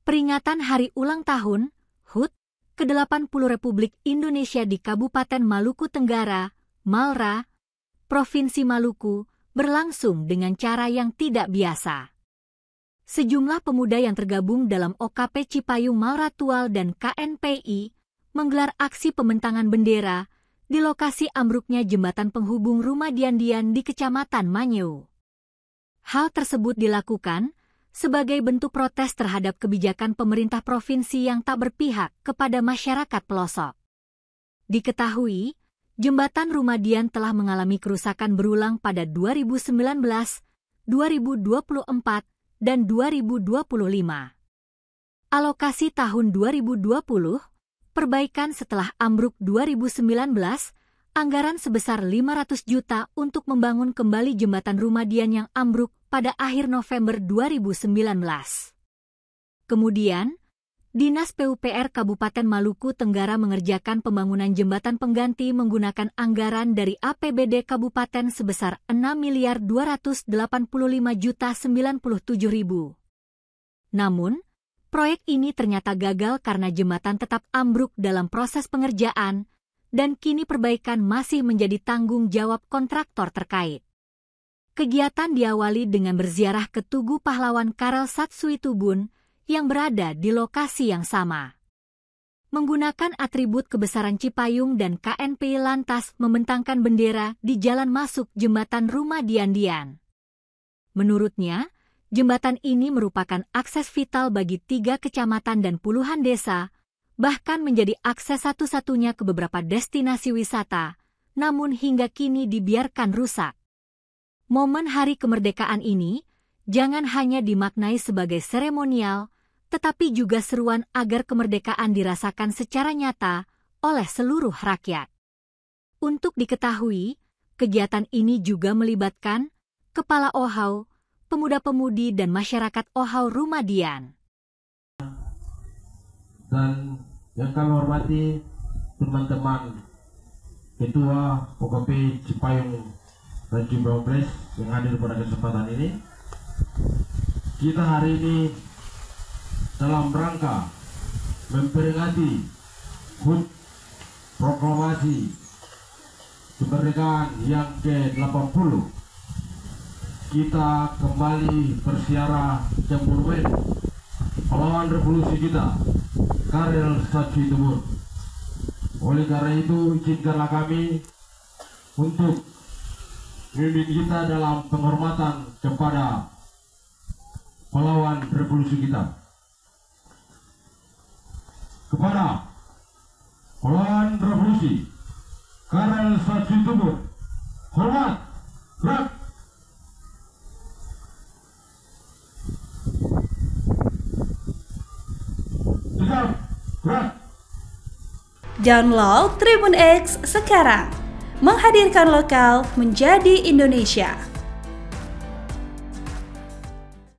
Peringatan Hari Ulang Tahun HUT ke-80 Republik Indonesia di Kabupaten Maluku Tenggara, Malra, Provinsi Maluku, berlangsung dengan cara yang tidak biasa. Sejumlah pemuda yang tergabung dalam OKP Cipayung Malratual dan KNPI menggelar aksi pembentangan bendera di lokasi ambruknya jembatan penghubung Rumah Dian-Dian di Kecamatan Manyeu. Hal tersebut dilakukan sebagai bentuk protes terhadap kebijakan pemerintah provinsi yang tak berpihak kepada masyarakat pelosok. Diketahui, jembatan Rumah Dian telah mengalami kerusakan berulang pada 2019, 2024, dan 2025. Alokasi tahun 2020, perbaikan setelah ambruk 2019, anggaran sebesar 500 juta untuk membangun kembali jembatan Rumah Dian yang ambruk pada akhir November 2019. Kemudian, Dinas PUPR Kabupaten Maluku Tenggara mengerjakan pembangunan jembatan pengganti menggunakan anggaran dari APBD Kabupaten sebesar 6.285.097.000. Namun, proyek ini ternyata gagal karena jembatan tetap ambruk dalam proses pengerjaan dan kini perbaikan masih menjadi tanggung jawab kontraktor terkait. Kegiatan diawali dengan berziarah ke Tugu Pahlawan Karel Satsui Tubun yang berada di lokasi yang sama. Menggunakan atribut kebesaran Cipayung dan KNPI lantas membentangkan bendera di jalan masuk jembatan Rumah Dian-Dian. Menurutnya, jembatan ini merupakan akses vital bagi 3 kecamatan dan puluhan desa, bahkan menjadi akses satu-satunya ke beberapa destinasi wisata, namun hingga kini dibiarkan rusak. Momen Hari Kemerdekaan ini jangan hanya dimaknai sebagai seremonial, tetapi juga seruan agar kemerdekaan dirasakan secara nyata oleh seluruh rakyat. Untuk diketahui, kegiatan ini juga melibatkan Kepala OHAU, pemuda-pemudi dan masyarakat OHAU Rumah Dian. Dan yang kami hormati teman-teman Ketua OKP Cipayung dan Cipayung Pres yang hadir pada kesempatan ini. Kita hari ini dalam rangka memperingati HUT Proklamasi Kemerdekaan yang ke-80. Kita kembali bersiarah ke monumen pahlawan revolusi kita, Karel Satsui Tubun. Oleh karena itu, izinkanlah kami untuk memimpin kita dalam penghormatan kepada pahlawan revolusi kita. Kepada pahlawan revolusi Karel Satsui Tubun, hormat, gerak. Tegap, gerak. Download Tribun X sekarang. Menghadirkan lokal menjadi Indonesia.